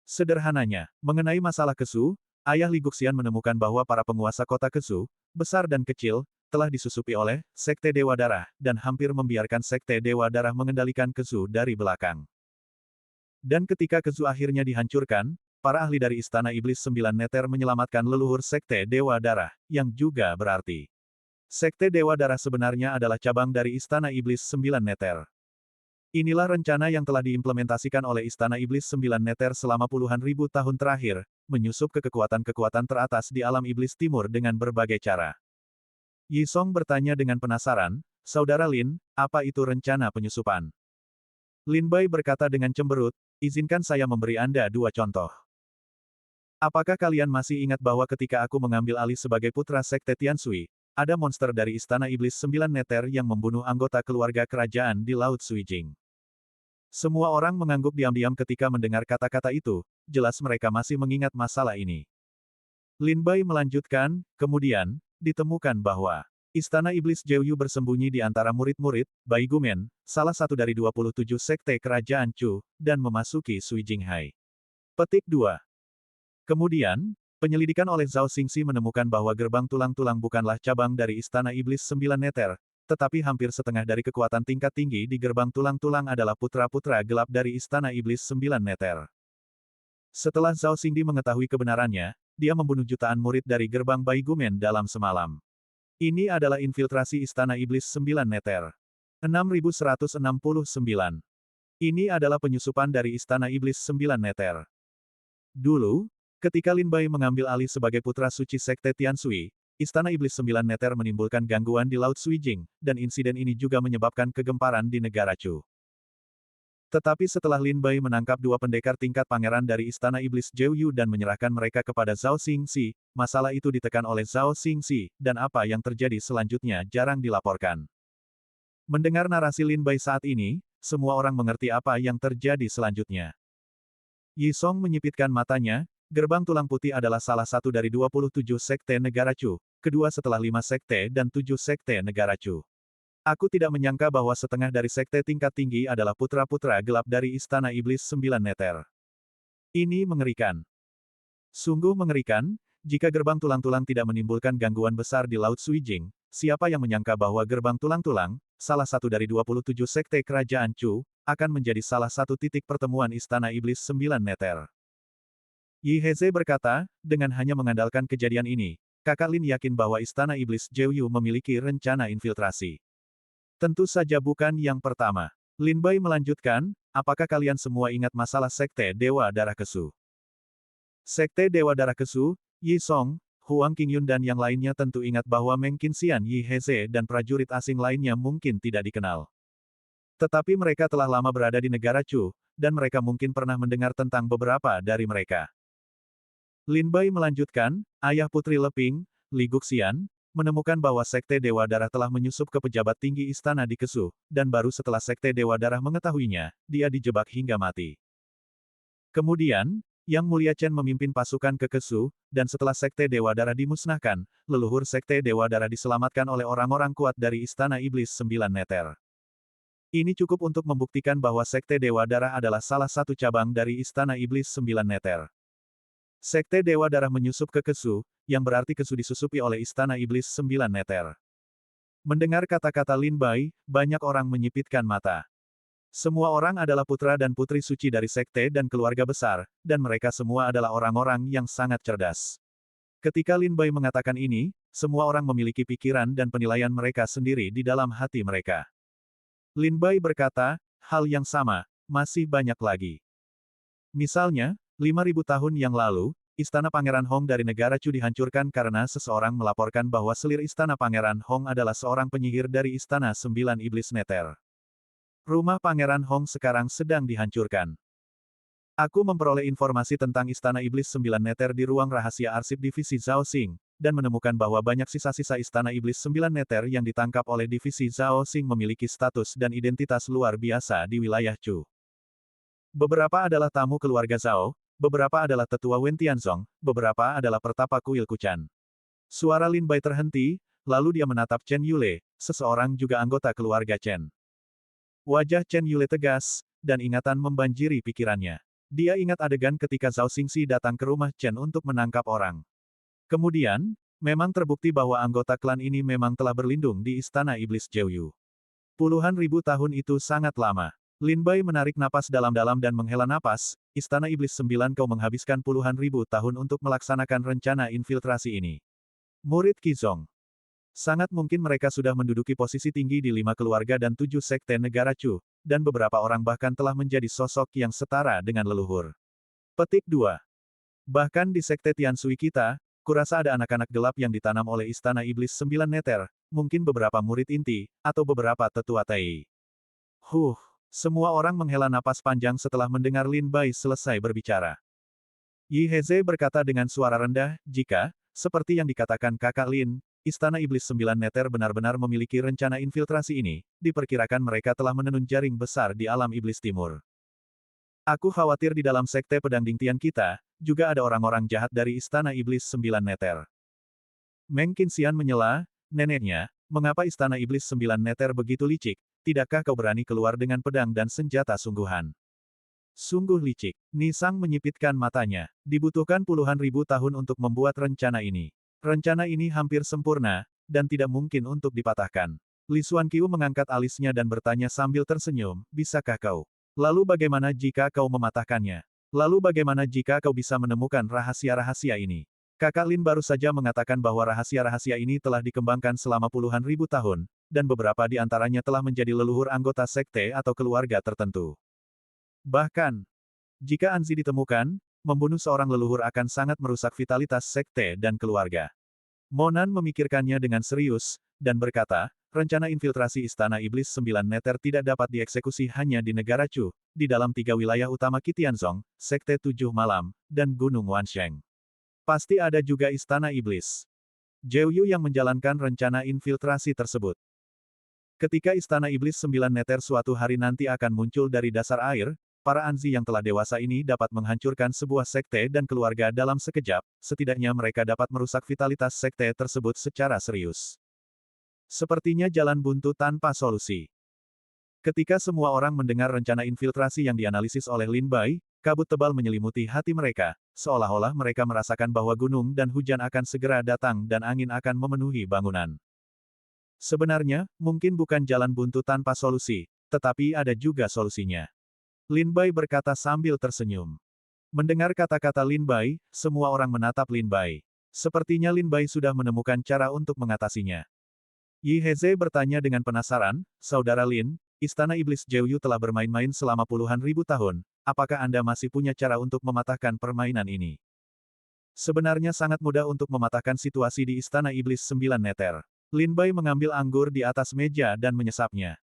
Speaker 1: Sederhananya, mengenai masalah Kesu, Ayah Li Guxian menemukan bahwa para penguasa kota Kesu, besar dan kecil, telah disusupi oleh Sekte Dewa Darah, dan hampir membiarkan Sekte Dewa Darah mengendalikan Kesu dari belakang. Dan ketika Kesu akhirnya dihancurkan, para ahli dari Istana Iblis Sembilan Neter menyelamatkan leluhur Sekte Dewa Darah, yang juga berarti Sekte Dewa Darah sebenarnya adalah cabang dari Istana Iblis Sembilan Neter. Inilah rencana yang telah diimplementasikan oleh Istana Iblis Sembilan Neter selama puluhan ribu tahun terakhir, menyusup ke kekuatan-kekuatan teratas di alam iblis timur dengan berbagai cara. Yi Song bertanya dengan penasaran, Saudara Lin, apa itu rencana penyusupan? Lin Bai berkata dengan cemberut, izinkan saya memberi Anda dua contoh. Apakah kalian masih ingat bahwa ketika aku mengambil alih sebagai putra Sekte Tianshui, ada monster dari Istana Iblis Sembilan Neter yang membunuh anggota keluarga kerajaan di Laut Suijing? Semua orang mengangguk diam-diam ketika mendengar kata-kata itu, jelas mereka masih mengingat masalah ini. Lin Bai melanjutkan, kemudian, ditemukan bahwa Istana Iblis Jeoyu bersembunyi di antara murid-murid, Bai Gumen, salah satu dari 27 sekte kerajaan Chu, dan memasuki Suijinghai. Petik 2. Kemudian, penyelidikan oleh Zhao Xingxi menemukan bahwa gerbang tulang-tulang bukanlah cabang dari Istana Iblis Sembilan Neter, tetapi hampir setengah dari kekuatan tingkat tinggi di gerbang tulang-tulang adalah putra-putra gelap dari Istana Iblis Sembilan Neter. Setelah Zhao Xingdi mengetahui kebenarannya, dia membunuh jutaan murid dari gerbang Bai Gumen dalam semalam. Ini adalah infiltrasi Istana Iblis Sembilan Neter. 6169. Ini adalah penyusupan dari Istana Iblis Sembilan Neter. Dulu, ketika Lin Bai mengambil alih sebagai putra suci Sekte Tianshui, Istana Iblis Sembilan Neter menimbulkan gangguan di Laut Suijing, dan insiden ini juga menyebabkan kegemparan di negara Chu. Tetapi setelah Lin Bai menangkap dua pendekar tingkat pangeran dari Istana Iblis Jeoyu dan menyerahkan mereka kepada Zhao Xingxi, masalah itu ditekan oleh Zhao Xingxi, dan apa yang terjadi selanjutnya jarang dilaporkan. Mendengar narasi Lin Bai saat ini, semua orang mengerti apa yang terjadi selanjutnya. Yi Song menyipitkan matanya, gerbang tulang putih adalah salah satu dari 27 sekte negara Chu, kedua setelah 5 sekte dan 7 sekte negara Chu. Aku tidak menyangka bahwa setengah dari sekte tingkat tinggi adalah putra-putra gelap dari Istana Iblis Sembilan Neter. Ini mengerikan. Sungguh mengerikan, jika gerbang tulang-tulang tidak menimbulkan gangguan besar di Laut Suijing, siapa yang menyangka bahwa gerbang tulang-tulang, salah satu dari 27 sekte kerajaan Chu, akan menjadi salah satu titik pertemuan Istana Iblis Sembilan Neter. Yi Heze berkata, dengan hanya mengandalkan kejadian ini, Kakak Lin yakin bahwa Istana Iblis Jeoyu memiliki rencana infiltrasi. Tentu saja bukan yang pertama. Lin Bai melanjutkan, apakah kalian semua ingat masalah Sekte Dewa Darah Kesu? Sekte Dewa Darah Kesu, Yi Song, Huang Qingyun dan yang lainnya tentu ingat bahwa Meng Qinxian Yi Heze dan prajurit asing lainnya mungkin tidak dikenal. Tetapi mereka telah lama berada di negara Chu, dan mereka mungkin pernah mendengar tentang beberapa dari mereka. Lin Bai melanjutkan, ayah putri Leping, Li Guxian, menemukan bahwa Sekte Dewa Darah telah menyusup ke pejabat tinggi istana di Kesu, dan baru setelah Sekte Dewa Darah mengetahuinya, dia dijebak hingga mati. Kemudian, Yang Mulia Chen memimpin pasukan ke Kesu, dan setelah Sekte Dewa Darah dimusnahkan, leluhur Sekte Dewa Darah diselamatkan oleh orang-orang kuat dari Istana Iblis Sembilan Neter. Ini cukup untuk membuktikan bahwa Sekte Dewa Darah adalah salah satu cabang dari Istana Iblis Sembilan Neter. Sekte Dewa Darah menyusup ke Kesu, yang berarti Kesu disusupi oleh Istana Iblis Sembilan Neter. Mendengar kata-kata Lin Bai, banyak orang menyipitkan mata. Semua orang adalah putra dan putri suci dari sekte dan keluarga besar, dan mereka semua adalah orang-orang yang sangat cerdas. Ketika Lin Bai mengatakan ini, semua orang memiliki pikiran dan penilaian mereka sendiri di dalam hati mereka. Lin Bai berkata, hal yang sama, masih banyak lagi. Misalnya, 5.000 tahun yang lalu, Istana Pangeran Hong dari negara Chu dihancurkan karena seseorang melaporkan bahwa selir Istana Pangeran Hong adalah seorang penyihir dari Istana Sembilan Iblis Neter. Rumah Pangeran Hong sekarang sedang dihancurkan. Aku memperoleh informasi tentang Istana Iblis Sembilan Neter di ruang rahasia arsip divisi Zhao Xing, dan menemukan bahwa banyak sisa-sisa Istana Iblis Sembilan Neter yang ditangkap oleh divisi Zhao Xing memiliki status dan identitas luar biasa di wilayah Chu. Beberapa adalah tamu keluarga Zhao, beberapa adalah tetua Wen Tianzong, beberapa adalah pertapa kuil Kuchan. Suara Lin Bai terhenti, lalu dia menatap Chen Yule, seseorang juga anggota keluarga Chen. Wajah Chen Yule tegas, dan ingatan membanjiri pikirannya. Dia ingat adegan ketika Zhao Xingxi datang ke rumah Chen untuk menangkap orang. Kemudian, memang terbukti bahwa anggota klan ini memang telah berlindung di Istana Iblis Jeoyu. Puluhan ribu tahun itu sangat lama. Lin Bai menarik napas dalam-dalam dan menghela napas, Istana Iblis Sembilan kau menghabiskan puluhan ribu tahun untuk melaksanakan rencana infiltrasi ini. Murid Qizong. Sangat mungkin mereka sudah menduduki posisi tinggi di 5 keluarga dan 7 sekte negara Chu, dan beberapa orang bahkan telah menjadi sosok yang setara dengan leluhur. Petik 2. Bahkan di sekte Tianshui kita, kurasa ada anak-anak gelap yang ditanam oleh Istana Iblis Sembilan Neter, mungkin beberapa murid inti, atau beberapa tetua Tei. Semua orang menghela napas panjang setelah mendengar Lin Bai selesai berbicara. Yi Heze berkata dengan suara rendah, jika, seperti yang dikatakan kakak Lin, Istana Iblis Sembilan Neter benar-benar memiliki rencana infiltrasi ini, diperkirakan mereka telah menenun jaring besar di alam Iblis Timur. Aku khawatir di dalam sekte pedang Dingtian kita, juga ada orang-orang jahat dari Istana Iblis Sembilan Neter. Meng Qinxian menyela, neneknya, mengapa Istana Iblis Sembilan Neter begitu licik, tidakkah kau berani keluar dengan pedang dan senjata sungguhan? Sungguh licik. Nisang menyipitkan matanya. Dibutuhkan puluhan ribu tahun untuk membuat rencana ini. Rencana ini hampir sempurna, dan tidak mungkin untuk dipatahkan. Li Xuanqiu mengangkat alisnya dan bertanya sambil tersenyum, bisakah kau? Lalu bagaimana jika kau mematahkannya? Lalu bagaimana jika kau bisa menemukan rahasia-rahasia ini? Kakak Lin baru saja mengatakan bahwa rahasia-rahasia ini telah dikembangkan selama puluhan ribu tahun, dan beberapa di antaranya telah menjadi leluhur anggota sekte atau keluarga tertentu. Bahkan, jika Anzi ditemukan, membunuh seorang leluhur akan sangat merusak vitalitas sekte dan keluarga. Monan memikirkannya dengan serius, dan berkata, rencana infiltrasi Istana Iblis Sembilan Neter tidak dapat dieksekusi hanya di negara Chu, di dalam 3 wilayah utama Qitianzong, Sekte Tujuh Malam, dan Gunung Wansheng. Pasti ada juga Istana Iblis. Zhou Yu yang menjalankan rencana infiltrasi tersebut. Ketika Istana Iblis Sembilan Neter suatu hari nanti akan muncul dari dasar air, para Anzi yang telah dewasa ini dapat menghancurkan sebuah sekte dan keluarga dalam sekejap, setidaknya mereka dapat merusak vitalitas sekte tersebut secara serius. Sepertinya jalan buntu tanpa solusi. Ketika semua orang mendengar rencana infiltrasi yang dianalisis oleh Lin Bai, kabut tebal menyelimuti hati mereka, seolah-olah mereka merasakan bahwa gunung dan hujan akan segera datang dan angin akan memenuhi bangunan. Sebenarnya, mungkin bukan jalan buntu tanpa solusi, tetapi ada juga solusinya. Lin Bai berkata sambil tersenyum. Mendengar kata-kata Lin Bai, semua orang menatap Lin Bai. Sepertinya Lin Bai sudah menemukan cara untuk mengatasinya. Yi Heze bertanya dengan penasaran, Saudara Lin, Istana Iblis Zhou Yu telah bermain-main selama puluhan ribu tahun, apakah Anda masih punya cara untuk mematahkan permainan ini? Sebenarnya sangat mudah untuk mematahkan situasi di Istana Iblis Sembilan Neter. Lin Bai mengambil anggur di atas meja dan menyesapnya.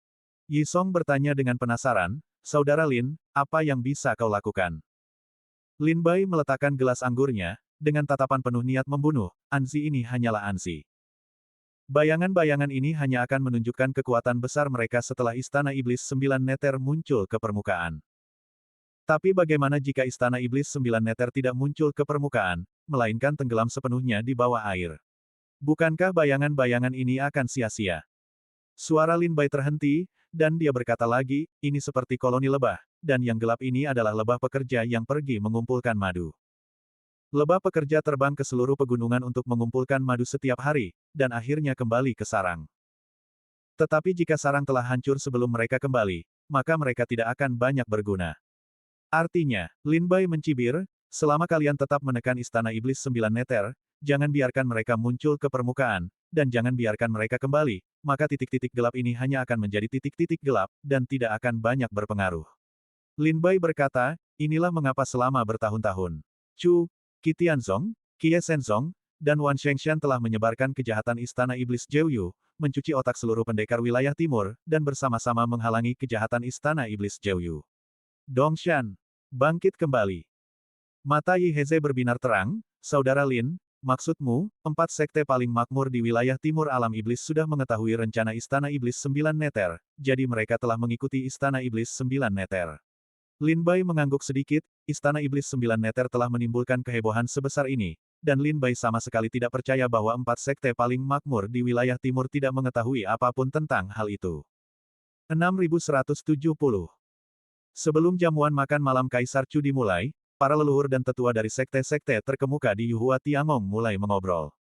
Speaker 1: Yi Song bertanya dengan penasaran, Saudara Lin, apa yang bisa kau lakukan? Lin Bai meletakkan gelas anggurnya, dengan tatapan penuh niat membunuh, Anzi ini hanyalah Anzi. Bayangan-bayangan ini hanya akan menunjukkan kekuatan besar mereka setelah Istana Iblis Sembilan Neter muncul ke permukaan. Tapi bagaimana jika Istana Iblis Sembilan Neter tidak muncul ke permukaan, melainkan tenggelam sepenuhnya di bawah air? Bukankah bayangan-bayangan ini akan sia-sia? Suara Lin Bai terhenti, dan dia berkata lagi, ini seperti koloni lebah, dan yang gelap ini adalah lebah pekerja yang pergi mengumpulkan madu. Lebah pekerja terbang ke seluruh pegunungan untuk mengumpulkan madu setiap hari, dan akhirnya kembali ke sarang. Tetapi jika sarang telah hancur sebelum mereka kembali, maka mereka tidak akan banyak berguna. Artinya, Lin Bai mencibir, selama kalian tetap menekan Istana Iblis Sembilan Neter, jangan biarkan mereka muncul ke permukaan, dan jangan biarkan mereka kembali, maka titik-titik gelap ini hanya akan menjadi titik-titik gelap, dan tidak akan banyak berpengaruh. Lin Bai berkata, inilah mengapa selama bertahun-tahun, Chu, Qitianzong, Kie Shenzong, dan Wan Shengshan telah menyebarkan kejahatan Istana Iblis Zhou Yu, mencuci otak seluruh pendekar wilayah timur, dan bersama-sama menghalangi kejahatan Istana Iblis Zhou Yu. Dongshan, bangkit kembali. Mata Yi Heze berbinar terang, Saudara Lin, maksudmu, 4 sekte paling makmur di wilayah timur alam iblis sudah mengetahui rencana Istana Iblis Sembilan Neter, jadi mereka telah mengikuti Istana Iblis Sembilan Neter. Lin Bai mengangguk sedikit, Istana Iblis Sembilan Neter telah menimbulkan kehebohan sebesar ini, dan Lin Bai sama sekali tidak percaya bahwa 4 sekte paling makmur di wilayah timur tidak mengetahui apapun tentang hal itu. 6170. Sebelum jamuan makan malam Kaisar Chu dimulai, para leluhur dan tetua dari sekte-sekte terkemuka di Yuhua Tiangong mulai mengobrol.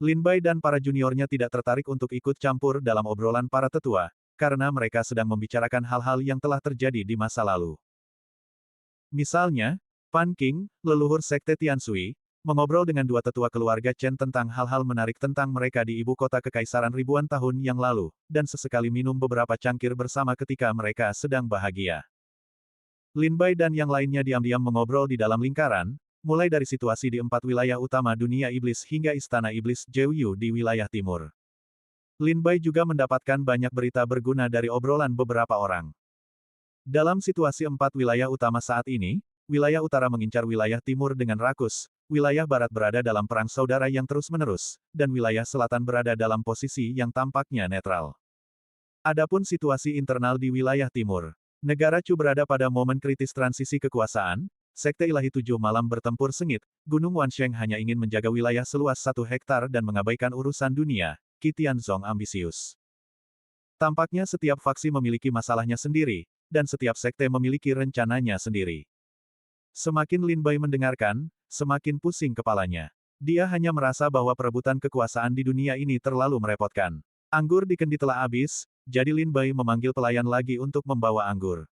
Speaker 1: Lin Bai dan para juniornya tidak tertarik untuk ikut campur dalam obrolan para tetua, karena mereka sedang membicarakan hal-hal yang telah terjadi di masa lalu. Misalnya, Pan Qing, leluhur sekte Tianshui, mengobrol dengan 2 tetua keluarga Chen tentang hal-hal menarik tentang mereka di ibu kota kekaisaran ribuan tahun yang lalu, dan sesekali minum beberapa cangkir bersama ketika mereka sedang bahagia. Lin Bai dan yang lainnya diam-diam mengobrol di dalam lingkaran, mulai dari situasi di 4 wilayah utama dunia iblis hingga istana iblis Jeoyu di wilayah timur. Lin Bai juga mendapatkan banyak berita berguna dari obrolan beberapa orang. Dalam situasi 4 wilayah utama saat ini, wilayah utara mengincar wilayah timur dengan rakus, wilayah barat berada dalam perang saudara yang terus-menerus, dan wilayah selatan berada dalam posisi yang tampaknya netral. Adapun situasi internal di wilayah timur, negara Chu berada pada momen kritis transisi kekuasaan, Sekte Ilahi 7 Malam bertempur sengit, Gunung Wansheng hanya ingin menjaga wilayah seluas 1 hektar dan mengabaikan urusan dunia, Qi Tianzong ambisius. Tampaknya setiap faksi memiliki masalahnya sendiri, dan setiap sekte memiliki rencananya sendiri. Semakin Lin Bai mendengarkan, semakin pusing kepalanya. Dia hanya merasa bahwa perebutan kekuasaan di dunia ini terlalu merepotkan. Anggur di kendi telah habis, jadi Lin Bai memanggil pelayan lagi untuk membawa anggur.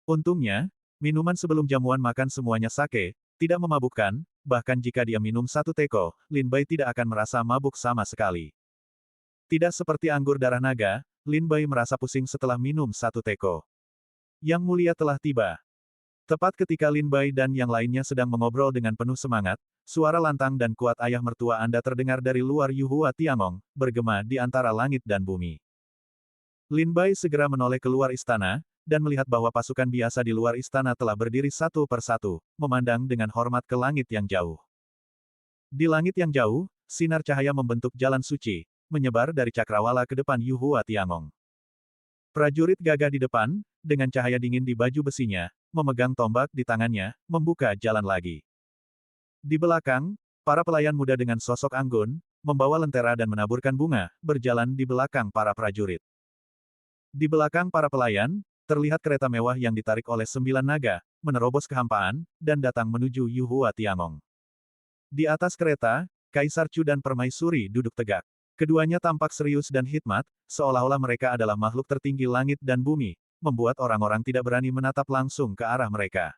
Speaker 1: Untungnya, minuman sebelum jamuan makan semuanya sake, tidak memabukkan, bahkan jika dia minum 1 teko, Lin Bai tidak akan merasa mabuk sama sekali. Tidak seperti anggur darah naga, Lin Bai merasa pusing setelah minum 1 teko. Yang mulia telah tiba. Tepat ketika Lin Bai dan yang lainnya sedang mengobrol dengan penuh semangat, suara lantang dan kuat ayah mertua Anda terdengar dari luar Yuhua Tiangong, bergema di antara langit dan bumi. Lin Bai segera menoleh keluar istana, dan melihat bahwa pasukan biasa di luar istana telah berdiri satu persatu, memandang dengan hormat ke langit yang jauh. Di langit yang jauh, sinar cahaya membentuk jalan suci, menyebar dari cakrawala ke depan Yuhua Tiangong. Prajurit gagah di depan, dengan cahaya dingin di baju besinya, memegang tombak di tangannya, membuka jalan lagi. Di belakang, para pelayan muda dengan sosok anggun, membawa lentera dan menaburkan bunga, berjalan di belakang para prajurit. Di belakang para pelayan, terlihat kereta mewah yang ditarik oleh 9 naga, menerobos kehampaan, dan datang menuju Yuhua Tiangong. Di atas kereta, Kaisar Chu dan Permaisuri duduk tegak. Keduanya tampak serius dan hikmat, seolah-olah mereka adalah makhluk tertinggi langit dan bumi, membuat orang-orang tidak berani menatap langsung ke arah mereka.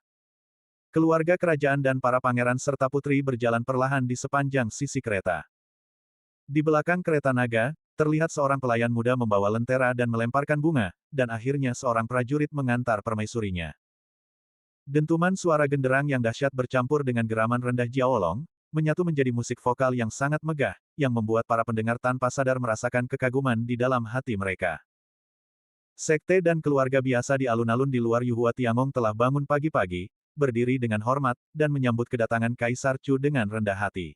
Speaker 1: Keluarga kerajaan dan para pangeran serta putri berjalan perlahan di sepanjang sisi kereta. Di belakang kereta naga, terlihat seorang pelayan muda membawa lentera dan melemparkan bunga, dan akhirnya seorang prajurit mengantar permaisurinya. Dentuman suara genderang yang dahsyat bercampur dengan geraman rendah Jiaolong, menyatu menjadi musik vokal yang sangat megah, yang membuat para pendengar tanpa sadar merasakan kekaguman di dalam hati mereka. Sekte dan keluarga biasa di alun-alun di luar Yuhua Tiangong telah bangun pagi-pagi, berdiri dengan hormat, dan menyambut kedatangan Kaisar Chu dengan rendah hati.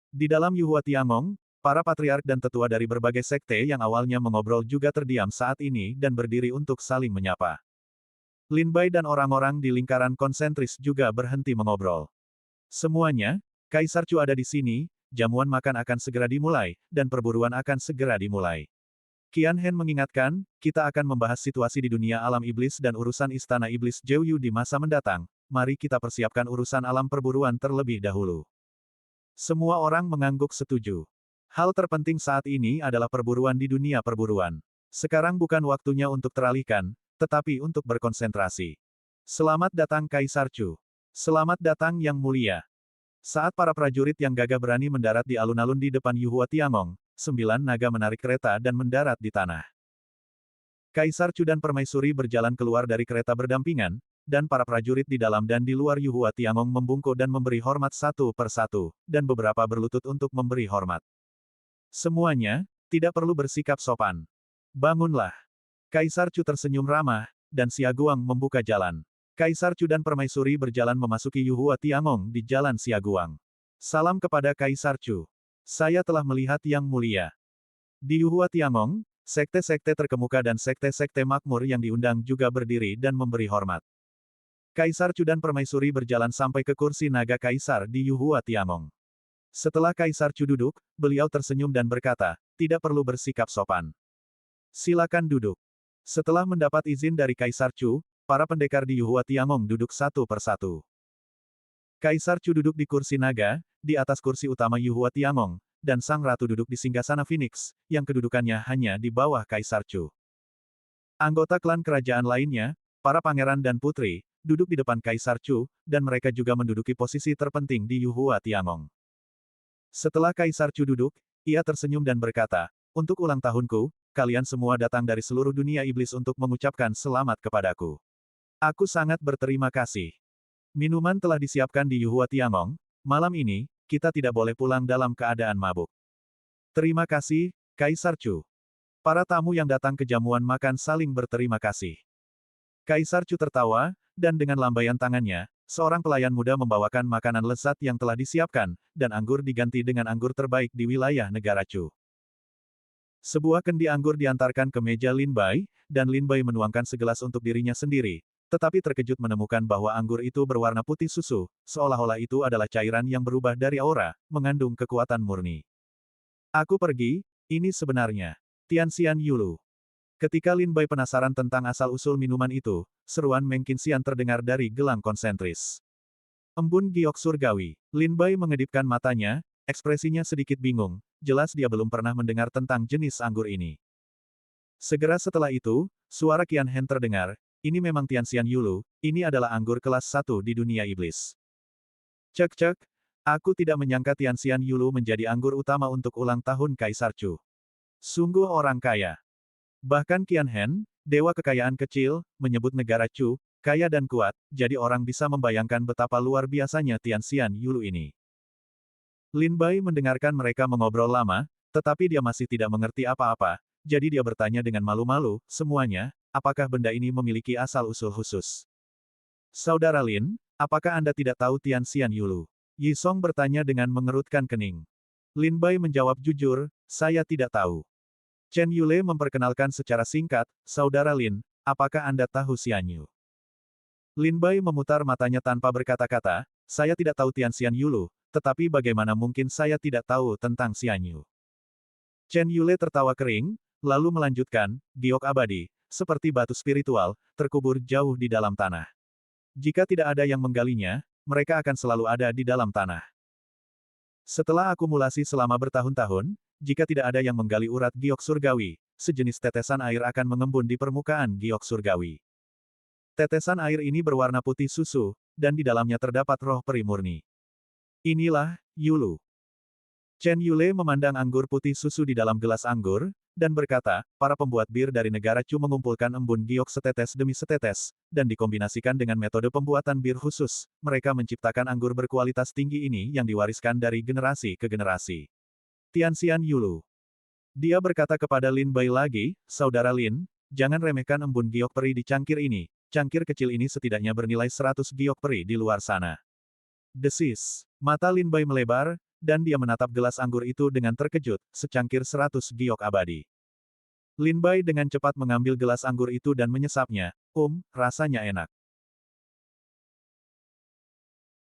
Speaker 1: Di dalam Yuhua Tiangong, para patriark dan tetua dari berbagai sekte yang awalnya mengobrol juga terdiam saat ini dan berdiri untuk saling menyapa. Lin Bai dan orang-orang di lingkaran konsentris juga berhenti mengobrol. Semuanya, Kaisar Chu ada di sini, jamuan makan akan segera dimulai, dan perburuan akan segera dimulai. Qian Hen mengingatkan, kita akan membahas situasi di dunia alam iblis dan urusan istana iblis Jeoyu di masa mendatang, mari kita persiapkan urusan alam perburuan terlebih dahulu. Semua orang mengangguk setuju. Hal terpenting saat ini adalah perburuan di dunia perburuan. Sekarang bukan waktunya untuk teralihkan, tetapi untuk berkonsentrasi. Selamat datang Kaisar Chu. Selamat datang Yang Mulia. Saat para prajurit yang gagah berani mendarat di alun-alun di depan Yuhua Tiangong, 9 naga menarik kereta dan mendarat di tanah. Kaisar Chu dan Permaisuri berjalan keluar dari kereta berdampingan, dan para prajurit di dalam dan di luar Yuhua Tiangong membungkuk dan memberi hormat satu persatu, dan beberapa berlutut untuk memberi hormat. Semuanya, tidak perlu bersikap sopan. Bangunlah. Kaisar Chu tersenyum ramah, dan Xiaoguang membuka jalan. Kaisar Chu dan Permaisuri berjalan memasuki Yuhua Tiangong di Jalan Xiaoguang. Salam kepada Kaisar Chu. Saya telah melihat Yang Mulia. Di Yuhua Tiangong, sekte-sekte terkemuka dan sekte-sekte makmur yang diundang juga berdiri dan memberi hormat. Kaisar Chu dan Permaisuri berjalan sampai ke kursi naga Kaisar di Yuhua Tiangong. Setelah Kaisar Chu duduk, beliau tersenyum dan berkata, tidak perlu bersikap sopan. Silakan duduk. Setelah mendapat izin dari Kaisar Chu, para pendekar di Yuhua Tiangong duduk satu persatu. Kaisar Chu duduk di kursi naga, di atas kursi utama Yuhua Tiangong, dan Sang Ratu duduk di singgasana Phoenix, yang kedudukannya hanya di bawah Kaisar Chu. Anggota klan kerajaan lainnya, para pangeran dan putri, duduk di depan Kaisar Chu, dan mereka juga menduduki posisi terpenting di Yuhua Tiangong. Setelah Kaisar Chu duduk, ia tersenyum dan berkata, untuk ulang tahunku, kalian semua datang dari seluruh dunia iblis untuk mengucapkan selamat kepadaku. Aku sangat berterima kasih. Minuman telah disiapkan di Yuhua Tiangong, malam ini, kita tidak boleh pulang dalam keadaan mabuk. Terima kasih, Kaisar Chu. Para tamu yang datang ke jamuan makan saling berterima kasih. Kaisar Chu tertawa, dan dengan lambaian tangannya, seorang pelayan muda membawakan makanan lezat yang telah disiapkan, dan anggur diganti dengan anggur terbaik di wilayah negara Chu. Sebuah kendi anggur diantarkan ke meja Lin Bai, dan Lin Bai menuangkan segelas untuk dirinya sendiri, tetapi terkejut menemukan bahwa anggur itu berwarna putih susu, seolah-olah itu adalah cairan yang berubah dari aura, mengandung kekuatan murni. Aku pergi, ini sebenarnya Tianxian Yulu. Ketika Lin Bai penasaran tentang asal-usul minuman itu, seruan Meng Qinxian terdengar dari gelang konsentris. Embun giok surgawi. Lin Bai mengedipkan matanya, ekspresinya sedikit bingung, jelas dia belum pernah mendengar tentang jenis anggur ini. Segera setelah itu, suara Qian Hen terdengar, ini memang Tianxian Yulu, ini adalah anggur kelas 1 di dunia iblis. Cek-cek, aku tidak menyangka Tianxian Yulu menjadi anggur utama untuk ulang tahun Kaisar Chu. Sungguh orang kaya. Bahkan Qian Hen, dewa kekayaan kecil, menyebut negara Chu, kaya dan kuat, jadi orang bisa membayangkan betapa luar biasanya Tianxian Yulu ini. Lin Bai mendengarkan mereka mengobrol lama, tetapi dia masih tidak mengerti apa-apa, jadi dia bertanya dengan malu-malu, semuanya, apakah benda ini memiliki asal-usul khusus? Saudara Lin, apakah Anda tidak tahu Tianxian Yulu? Yi Song bertanya dengan mengerutkan kening. Lin Bai menjawab jujur, saya tidak tahu. Chen Yule memperkenalkan secara singkat, Saudara Lin, apakah Anda tahu Xianyu? Lin Bai memutar matanya tanpa berkata-kata, saya tidak tahu Tianxian Yulu, tetapi bagaimana mungkin saya tidak tahu tentang Xianyu? Chen Yule tertawa kering, lalu melanjutkan, giok abadi, seperti batu spiritual, terkubur jauh di dalam tanah. Jika tidak ada yang menggalinya, mereka akan selalu ada di dalam tanah. Setelah akumulasi selama bertahun-tahun, jika tidak ada yang menggali urat giok surgawi, sejenis tetesan air akan mengembun di permukaan giok surgawi. Tetesan air ini berwarna putih susu, dan di dalamnya terdapat roh peri murni. Inilah, Yulu. Chen Yule memandang anggur putih susu di dalam gelas anggur, dan berkata, para pembuat bir dari negara Chu mengumpulkan embun giok setetes demi setetes, dan dikombinasikan dengan metode pembuatan bir khusus, mereka menciptakan anggur berkualitas tinggi ini yang diwariskan dari generasi ke generasi. Tianxian Yulu. Dia berkata kepada Lin Bai lagi, Saudara Lin, jangan remehkan embun giok peri di cangkir ini, cangkir kecil ini setidaknya bernilai 100 giok peri di luar sana. Desis. Mata Lin Bai melebar, dan dia menatap gelas anggur itu dengan terkejut, secangkir 100 giok abadi. Lin Bai dengan cepat mengambil gelas anggur itu dan menyesapnya, rasanya enak.